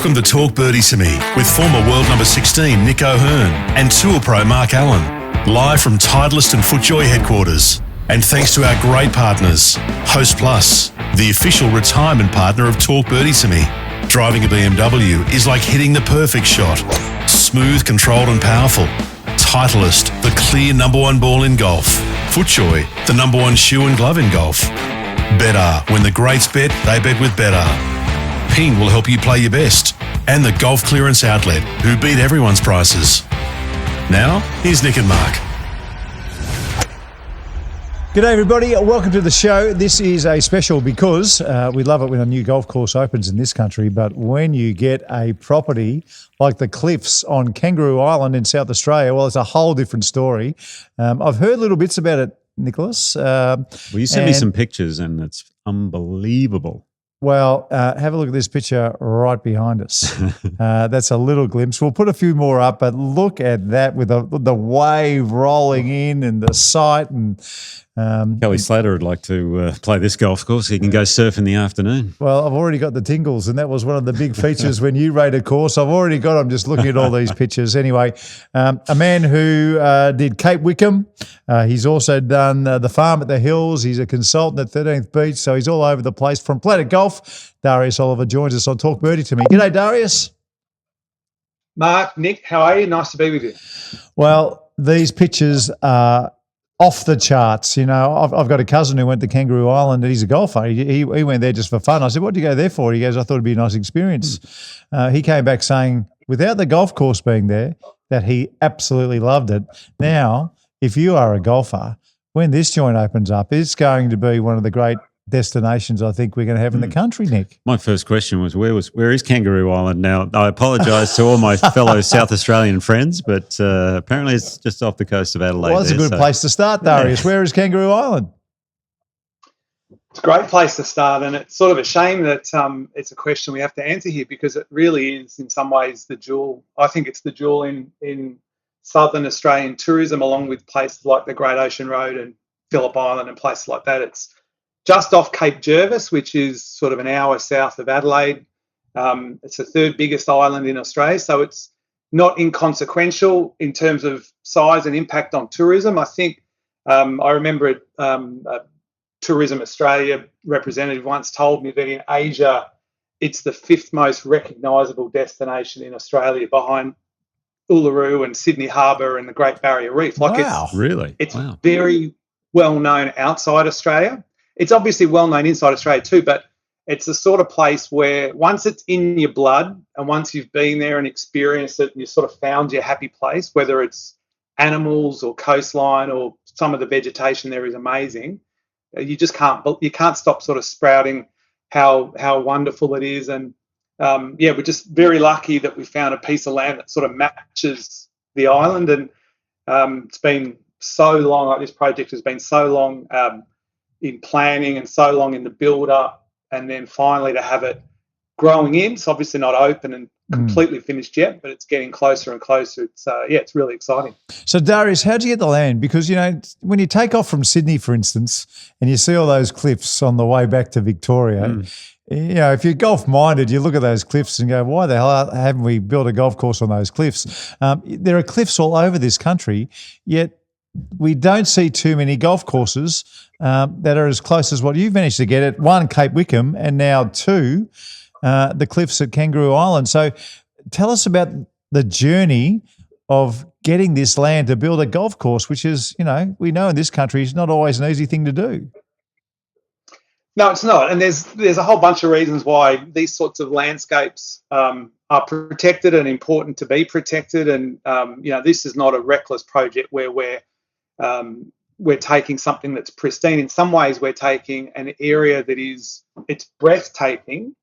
Welcome to Talk Birdie to Me with former world number 16 Nick O'Hearn and Tour Pro Mark Allen, live from Titleist and FootJoy headquarters. And thanks to our great partners, Host Plus, the official retirement partner of Talk Birdie to Me. Driving a BMW is like hitting the perfect shot. Smooth, controlled and powerful. Titleist, the clear number one ball in golf. FootJoy, the number one shoe and glove in golf. Better, when the greats bet, they bet with Better. Ping will help you play your best. And the Golf Clearance Outlet, who beat everyone's prices. Now, here's Nick and Mark. G'day everybody, welcome to the show. This is a special because we love it when a new golf course opens in this country, but when you get a property like the Cliffs on Kangaroo Island in South Australia, well, it's a whole different story. I've heard little bits about it, Nicholas. Well, you sent me some pictures and it's unbelievable. Well, have a look at this picture right behind us. That's a little glimpse. We'll put a few more up, but look at that with the wave rolling in and the sight. And Kelly Slater would like to play this golf course. He can go surf in the afternoon. Well, I've already got the tingles, and that was one of the big features when you rate a course. I've already got them just looking at all these pictures. Anyway, a man who did Cape Wickham. He's also done the Farm at the Hills. He's a consultant at 13th Beach, so he's all over the place. From Planet Golf, Darius Oliver joins us on Talk Birdie to Me. G'day, Darius. Mark, Nick, how are you? Nice to be with you. Well, these pictures are off the charts. You know, I've got a cousin who went to Kangaroo Island and he's a golfer. He went there just for fun. I said, what did you go there for? He goes, I thought it'd be a nice experience. He came back saying, without the golf course being there, that he absolutely loved it. Now, if you are a golfer, when this joint opens up, it's going to be one of the great destinations I think we're going to have in the country, Nick. My first question was, where is Kangaroo Island now? I apologise to all my fellow South Australian friends, but apparently it's just off the coast of Adelaide. Well, that's a good place to start, Darius. Yeah. Where is Kangaroo Island? It's a great place to start, and it's sort of a shame that it's a question we have to answer here because it really is in some ways the jewel. I think it's the jewel in southern Australian tourism, along with places like the Great Ocean Road and Phillip Island and places like that. It's just off Cape Jervis, which is sort of an hour south of Adelaide. It's the third biggest island in Australia, so it's not inconsequential in terms of size and impact on tourism. I think I remember a Tourism Australia representative once told me that in Asia, it's the fifth most recognisable destination in Australia behind Uluru and Sydney Harbour and the Great Barrier Reef. Wow, It's very well known outside Australia. It's obviously well known inside Australia too, but it's the sort of place where once it's in your blood and once you've been there and experienced it and you sort of found your happy place, whether it's animals or coastline or some of the vegetation there is amazing, you just can't stop sort of sprouting how wonderful it is. And we're just very lucky that we found a piece of land that sort of matches the island. And it's been so long, like this project has been so long in planning and so long in the build-up, and then finally to have it growing in. It's obviously not open and completely finished yet, but it's getting closer and closer. It's really exciting. So, Darius, how did you get the land? Because, you know, when you take off from Sydney, for instance, and you see all those cliffs on the way back to Victoria, you know, if you're golf-minded, you look at those cliffs and go, why the hell haven't we built a golf course on those cliffs? There are cliffs all over this country, yet we don't see too many golf courses that are as close as what you've managed to get at. One, Cape Wickham, and now two, the cliffs at Kangaroo Island. So tell us about the journey of getting this land to build a golf course, which is, you know, we know in this country is not always an easy thing to do. No, it's not. And there's a whole bunch of reasons why these sorts of landscapes are protected and important to be protected. And, you know, this is not a reckless project where we're taking something that's pristine. In some ways, we're taking an area that it's breathtaking,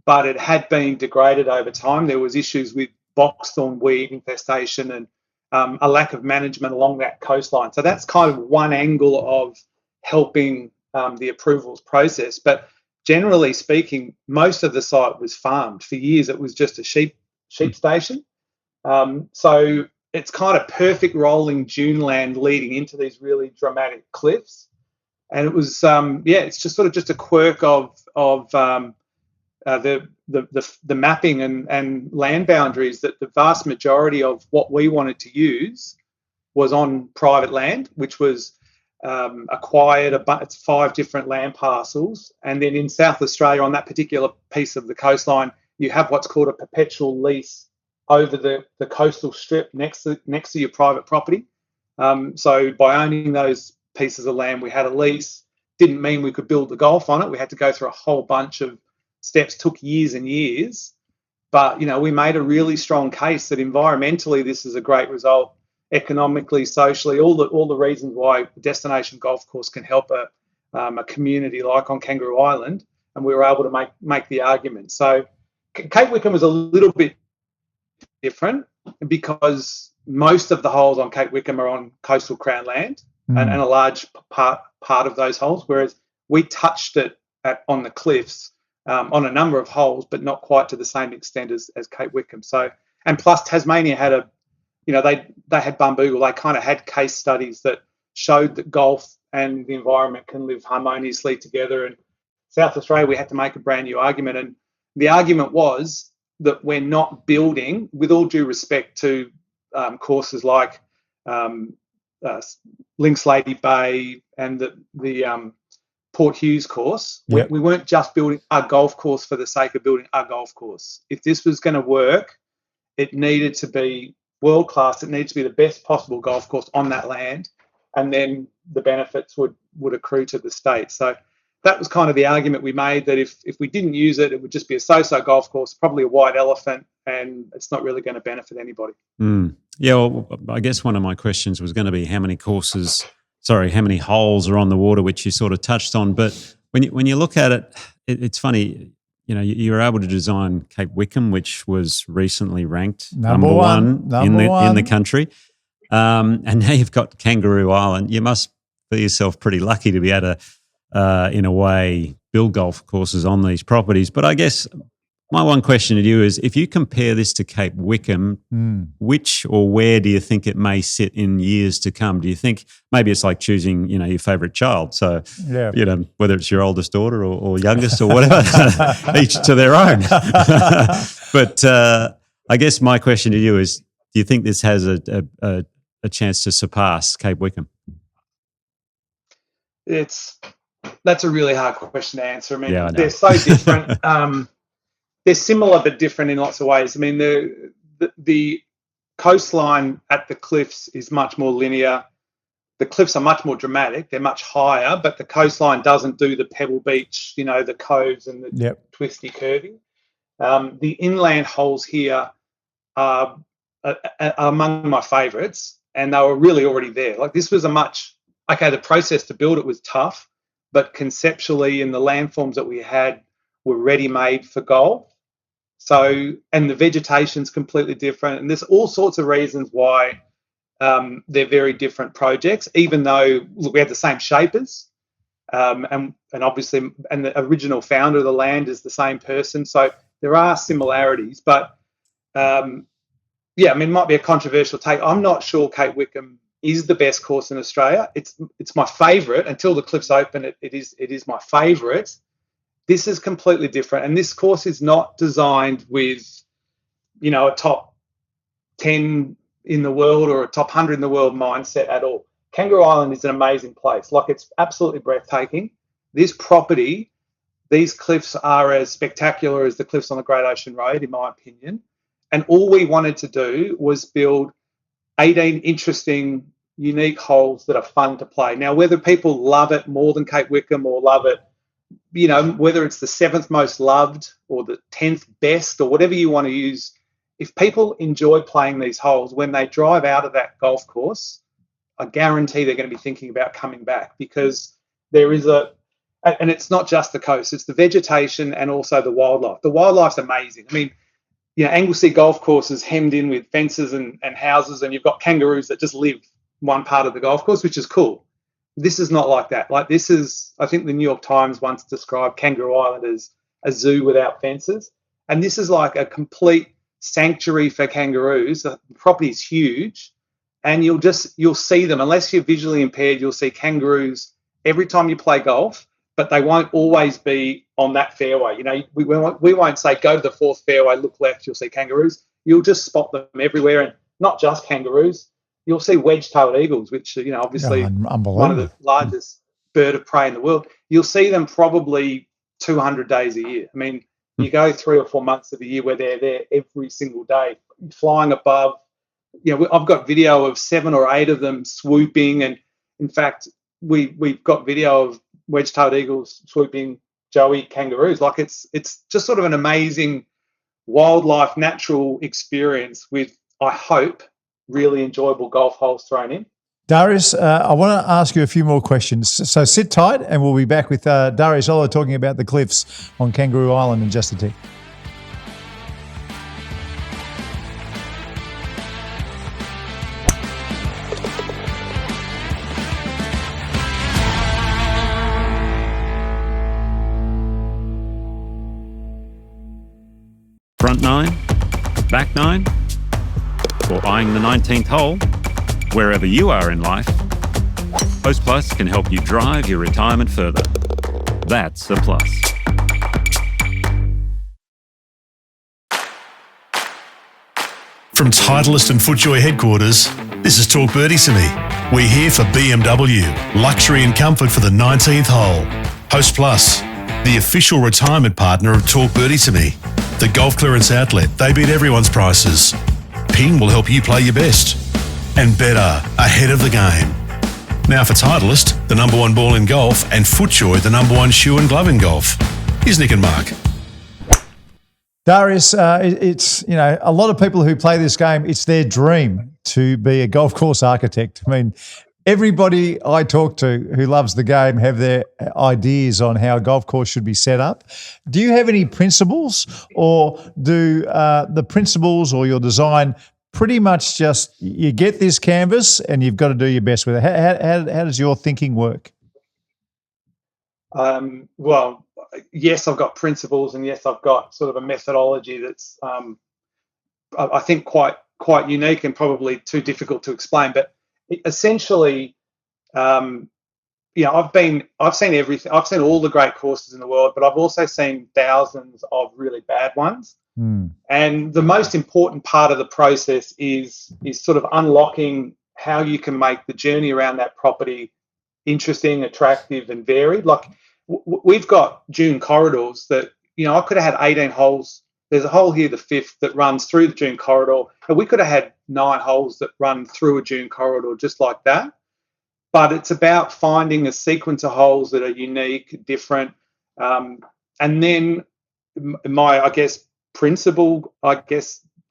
but it had been degraded over time. There was issues with boxthorn weed infestation and a lack of management along that coastline. So that's kind of one angle of helping the approvals process. But generally speaking, most of the site was farmed. For years, it was just a sheep station. So it's kind of perfect rolling dune land leading into these really dramatic cliffs. And it was, it's just sort of just a quirk of the mapping and land boundaries, that the vast majority of what we wanted to use was on private land, which was acquired. It's 5 different land parcels, and then in South Australia, on that particular piece of the coastline, you have what's called a perpetual lease over the coastal strip next to your private property. So by owning those pieces of land, we had a lease. Didn't mean we could build the golf on it. We had to go through a whole bunch of steps. Took years and years, but we made a really strong case that environmentally this is a great result, economically, socially, all the reasons why a destination golf course can help a community like on Kangaroo Island, and we were able to make the argument. So Cape Wickham was a little bit different because most of the holes on Cape Wickham are on coastal Crown land, and a large part of those holes, whereas we touched it on the cliffs on a number of holes, but not quite to the same extent as Cape Wickham. So, and plus Tasmania had they had Bumbugle. They kind of had case studies that showed that golf and the environment can live harmoniously together. And South Australia, we had to make a brand new argument, and the argument was that we're not building, with all due respect to courses like Lynx Lady Bay and the Port Hughes course. Yep. We weren't just building a golf course for the sake of building a golf course. If this was going to work, it needed to be world class. It needed to be the best possible golf course on that land, and then the benefits would accrue to the state. So that was kind of the argument we made, that if we didn't use it, it would just be a so-so golf course, probably a white elephant, and it's not really going to benefit anybody. Yeah, well, I guess one of my questions was going to be how many holes are on the water, which you sort of touched on. But when you look at it, it's funny, you were able to design Cape Wickham, which was recently ranked number one in the country. And now you've got Kangaroo Island. You must feel yourself pretty lucky to be able to, in a way, build golf courses on these properties. But I guess my one question to you is, if you compare this to Cape Wickham, which or where do you think it may sit in years to come? Do you think maybe it's like choosing, your favourite child? So, whether it's your oldest daughter or youngest or whatever, each to their own. But I guess my question to you is, do you think this has a chance to surpass Cape Wickham? That's a really hard question to answer. I mean, they're so different. They're similar but different in lots of ways. I mean, the coastline at the cliffs is much more linear. The cliffs are much more dramatic. They're much higher, but the coastline doesn't do the pebble beach, the coves and the twisty curving. The inland holes here are among my favourites, and they were really already there. Like, this was the process to build it was tough, but conceptually, in the landforms that we had, were ready-made for golf. So, and the vegetation's completely different, and there's all sorts of reasons why they're very different projects, even though we had the same shapers, and obviously, and the original founder of the land is the same person. So there are similarities, but it might be a controversial take. I'm not sure Cape Wickham is the best course in Australia. It's my favourite until the cliffs open. It is my favourite. This is completely different, and this course is not designed with, a top 10 in the world or a top 100 in the world mindset at all. Kangaroo Island is an amazing place. Like, it's absolutely breathtaking. This property, these cliffs are as spectacular as the cliffs on the Great Ocean Road, in my opinion. And all we wanted to do was build 18 interesting, unique holes that are fun to play. Now, whether people love it more than Cape Wickham or love it, whether it's the 7th most loved or the 10th best or whatever you want to use, if people enjoy playing these holes, when they drive out of that golf course, I guarantee they're going to be thinking about coming back, because there is and it's not just the coast, it's the vegetation and also the wildlife. The wildlife's amazing. I mean, Anglesea golf course is hemmed in with fences and houses, and you've got kangaroos that just live one part of the golf course, which is cool. This is not like that. Like, this is, I think the New York Times once described Kangaroo Island as a zoo without fences. And this is like a complete sanctuary for kangaroos. The property is huge, and you'll see them. Unless you're visually impaired, you'll see kangaroos every time you play golf. but they won't always be on that fairway. You know, we won't say go to the fourth fairway, look left, you'll see kangaroos. You'll just spot them everywhere, and not just kangaroos. You'll see wedge-tailed eagles, which are, you know, obviously one of the largest bird of prey in the world. You'll see them probably 200 days a year. I mean, you go 3 or 4 months of the year where they're there every single day, flying above. You know, I've got video of 7 or 8 of them swooping, and in fact, we've got video of wedge-tailed eagles swooping joey kangaroos. Like it's just sort of an amazing wildlife, natural experience with, I hope, really enjoyable golf holes thrown in. Darius, I want to ask you a few more questions. So sit tight, and we'll be back with Darius Oliver talking about the cliffs on Kangaroo Island in just a tick. Front 9, back 9, or eyeing the 19th hole, wherever you are in life, Host Plus can help you drive your retirement further. That's a plus. From Titleist and FootJoy headquarters, this is Talk Birdie to Me. We're here for BMW, luxury and comfort for the 19th hole. Host Plus, the official retirement partner of Talk Birdie to Me. The golf clearance outlet, they beat everyone's prices. Ping will help you play your best. And better, ahead of the game. Now for Titleist, the number 1 ball in golf, and FootJoy, the number 1 shoe and glove in golf. Here's Nick and Mark. Darius, it's, you know, a lot of people who play this game, it's their dream to be a golf course architect. I mean, everybody I talk to who loves the game have their ideas on how a golf course should be set up. Do you have any principles, or do the principles or your design pretty much just you get this canvas and you've got to do your best with it? How does your thinking work? Well, yes, I've got principles, and yes, I've got sort of a methodology that's I think quite unique and probably too difficult to explain. But essentially, you know, I've seen everything. I've seen all the great courses in the world, but I've also seen thousands of really bad ones. And the most important part of the process is sort of unlocking how you can make the journey around that property interesting, attractive, and varied. Like we've got dune corridors that, you know, I could have had 18 holes. There's a hole here, the 5th, that runs through the dune corridor, and we could have had 9 holes that run through a dune corridor just like that. But it's about finding a sequence of holes that are unique, different, and then my,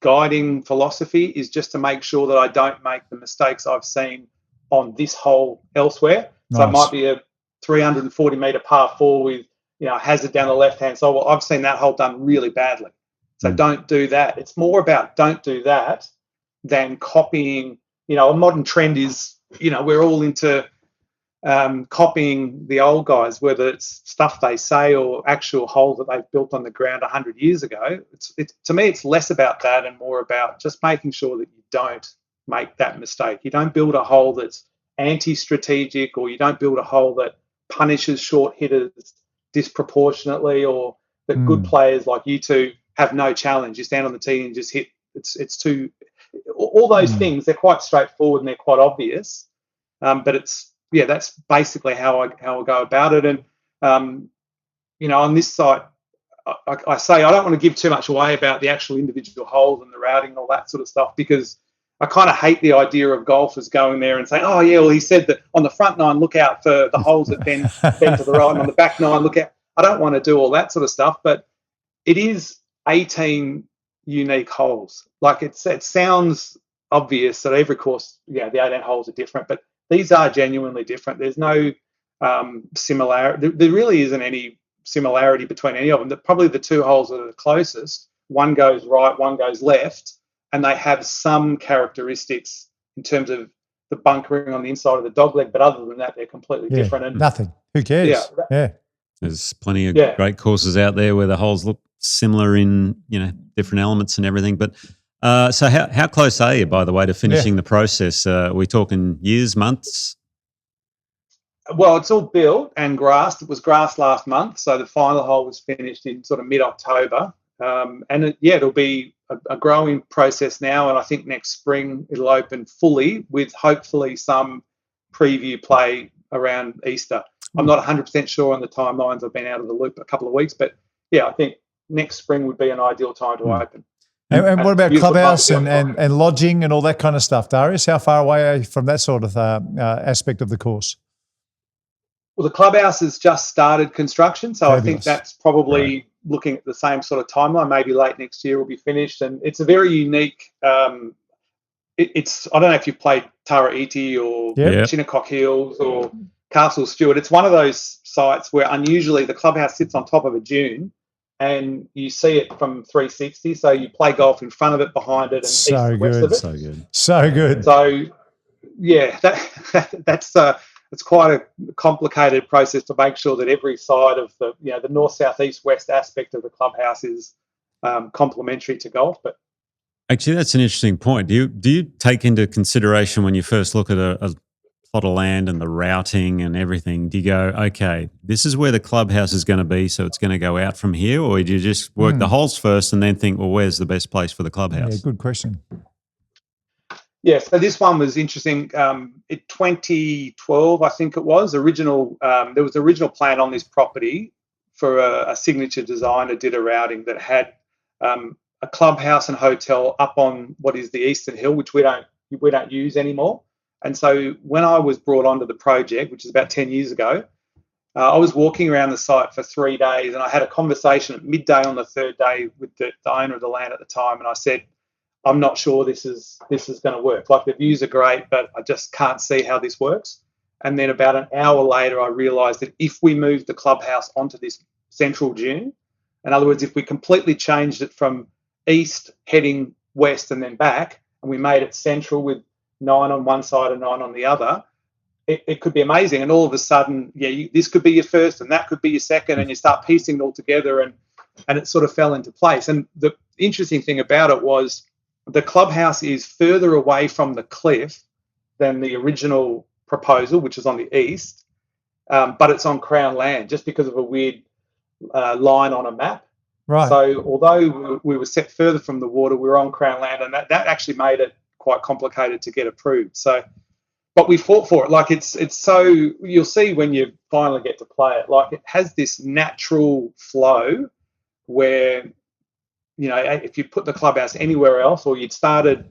guiding philosophy is just to make sure that I don't make the mistakes I've seen on this hole elsewhere. Nice. So it might be a 340-metre par 4 with, you know, hazard down the left-hand side. Well, I've seen that hole done really badly. So don't do that. It's more about don't do that than copying. You know, a modern trend is, you know, we're all into copying the old guys, whether it's stuff they say or actual holes that they've built on the ground 100 years ago. It's to me, it's less about that and more about just making sure that you don't make that mistake. You don't build a hole that's anti-strategic, or you don't build a hole that punishes short hitters disproportionately, or that good players like you two have no challenge. You stand on the tee and just hit. It's too. All those things, they're quite straightforward and they're quite obvious. But that's basically how I go about it. And you know, on this site, I say I don't want to give too much away about the actual individual holes and the routing and all that sort of stuff, because I kind of hate the idea of golfers going there and saying, oh yeah, well, he said that on the front 9 look out for the holes that bend to the right, and on the back 9 look out. I don't want to do all that sort of stuff, but it is 18 unique holes. Like it sounds obvious that every course, the 18 holes are different, but these are genuinely different. There's no similarity. There really isn't any similarity between any of them. Probably the 2 holes that are the closest, one goes right, one goes left, and they have some characteristics in terms of the bunkering on the inside of the dogleg, but other than that, they're completely different. And nothing. Who cares? Yeah. There's plenty of great courses out there where the holes look similar in, you know, different elements and everything. But so how close are you, by the way, to finishing the process? Are we talking years, months? Well, it's all built and grassed. It was grassed last month, so the final hole was finished in sort of mid-October. It'll be a growing process now, and I think next spring it'll open fully with hopefully some preview play around Easter. I'm not 100% sure on the timelines. I've been out of the loop a couple of weeks, but yeah, I think next spring would be an ideal time to open. And what about clubhouse and lodging and all that kind of stuff, Darius? How far away are you from that sort of aspect of the course? Well, the clubhouse has just started construction, so fabulous. I think that's probably looking at the same sort of timeline. Maybe late next year will be finished, and it's a very unique. It's I don't know if you've played Tara Iti or Shinnecock Hills or Castle Stewart. It's one of those sites where unusually the clubhouse sits on top of a dune, and you see it from 360. So you play golf in front of it, behind it, and east and west of it. So good. So yeah, that's it's quite a complicated process to make sure that every side of the north, south, east, west aspect of the clubhouse is complementary to golf. But actually, that's an interesting point. Do you take into consideration when you first look at a plot of land and the routing and everything? Do you go, okay, this is where the clubhouse is going to be, so it's going to go out from here, or do you just work the holes first and then think, well, where's the best place for the clubhouse? Yeah, good question. Yeah, so this one was interesting. In 2012, I think it was, there was original plan on this property for a signature designer did a routing that had a clubhouse and hotel up on what is the Eastern Hill, which we don't use anymore. And so when I was brought onto the project, which is about 10 years ago, I was walking around the site for 3 days, and I had a conversation at midday on the third day with the owner of the land at the time, and I said, I'm not sure this is going to work. Like, the views are great, but I just can't see how this works. And then about an hour later, I realised that if we moved the clubhouse onto this central dune, in other words, if we completely changed it from east heading west and then back, and we made it central with 9 on one side and 9 on the other, it could be amazing. And all of a sudden, this could be your first and that could be your second, and you start piecing it all together, and it sort of fell into place. And the interesting thing about it was the clubhouse is further away from the cliff than the original proposal, which is on the east, but it's on Crown land just because of a weird line on a map. Right. So although we were set further from the water, we were on Crown land, and that actually made it quite complicated to get approved. So, but we fought for it. Like, it's so, you'll see when you finally get to play it, like, it has this natural flow where, if you put the clubhouse anywhere else, or you'd started,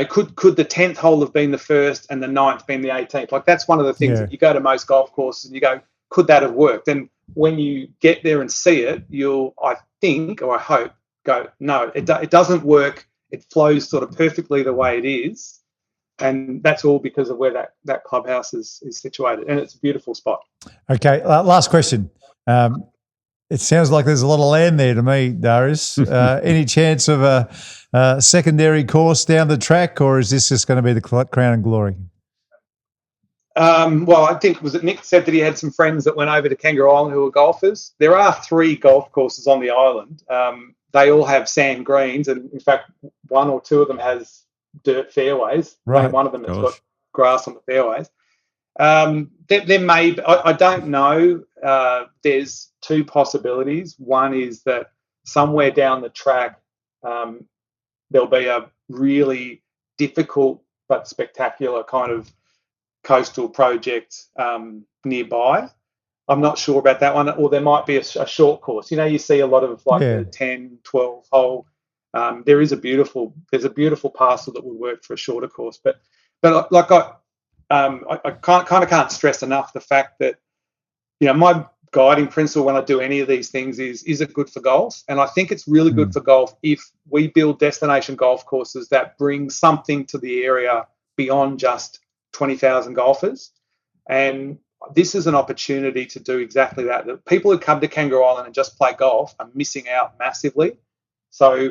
could the 10th hole have been the first and the 9th been the 18th? Like, that's one of the things that you go to most golf courses and you go, could that have worked? And when you get there and see it, you'll, I think, or I hope, go, no, it doesn't work. It flows sort of perfectly the way it is. And that's all because of where that clubhouse is situated. And it's a beautiful spot. Okay, last question. It sounds like there's a lot of land there to me, Darius. Any chance of a secondary course down the track, or is this just going to be the crown and glory? Well, I think, was it Nick said that he had some friends that went over to Kangaroo Island who were golfers? There are 3 golf courses on the island. They all have sand greens, and in fact, 1 or 2 of them has dirt fairways. Right. One of them has got grass on the fairways. There may, I don't know. There's 2 possibilities. One is that somewhere down the track, there'll be a really difficult but spectacular kind of coastal project nearby. I'm not sure about that one. Or there might be a short course. You see a lot of the 10, 12 hole. There's a beautiful parcel that would work for a shorter course. But like I can't stress enough the fact that, my guiding principle when I do any of these things is it good for golf? And I think it's really good for golf if we build destination golf courses that bring something to the area beyond just 20,000 golfers. And this is an opportunity to do exactly that. The people who come to Kangaroo Island and just play golf are missing out massively. So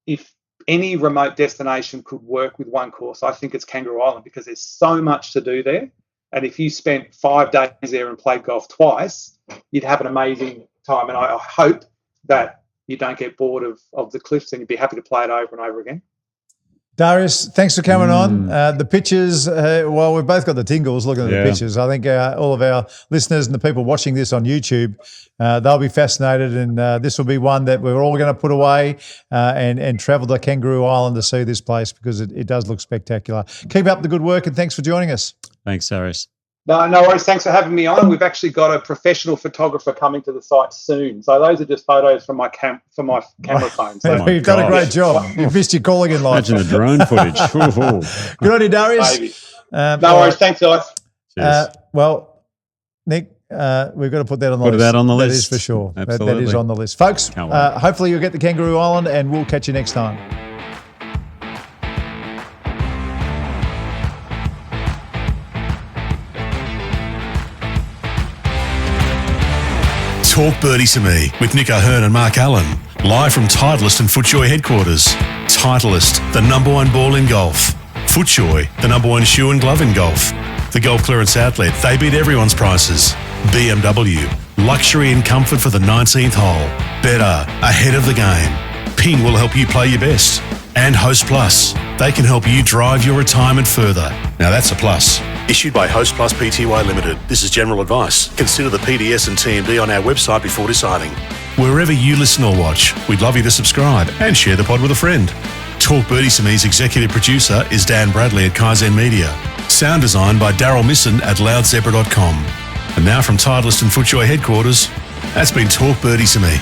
if any remote destination could work with one course, I think it's Kangaroo Island, because there's so much to do there. And if you spent 5 days there and played golf twice, you'd have an amazing time. And I hope that you don't get bored of the cliffs, and you'd be happy to play it over and over again. Darius, thanks for coming on. The pictures, well, we've both got the tingles looking at the pictures. I think all of our listeners and the people watching this on YouTube, they'll be fascinated, and this will be one that we're all going to put away and travel to Kangaroo Island to see this place because it does look spectacular. Keep up the good work, and thanks for joining us. Thanks, Darius. No worries. Thanks for having me on. We've actually got a professional photographer coming to the site soon. So those are just photos from my camera phone. So You've done a great job. You've missed your calling in life. Imagine the drone footage. Good on you, Darius. maybe. No worries. Thanks, guys. Well, Nick, we've got to put that on the list. Put that on the list. That is for sure. Absolutely. That is on the list. Folks, hopefully you'll get to Kangaroo Island, and we'll catch you next time. Talk Birdie to Me with Nick O'Hearn and Mark Allen. Live from Titleist and FootJoy headquarters. Titleist, the #1 ball in golf. FootJoy, the #1 shoe and glove in golf. The Golf Clearance Outlet, they beat everyone's prices. BMW, luxury and comfort for the 19th hole. Better, ahead of the game. Ping will help you play your best. And Host Plus, they can help you drive your retirement further. Now that's a plus. Issued by Host Plus Pty Limited. This is general advice. Consider the PDS and TMD on our website before deciding. Wherever you listen or watch, we'd love you to subscribe and share the pod with a friend. Talk Birdie to Me's executive producer is Dan Bradley at Kaizen Media. Sound design by Daryl Misson at loudzebra.com. And now from Titleist and FootJoy headquarters, that's been Talk Birdie to Me.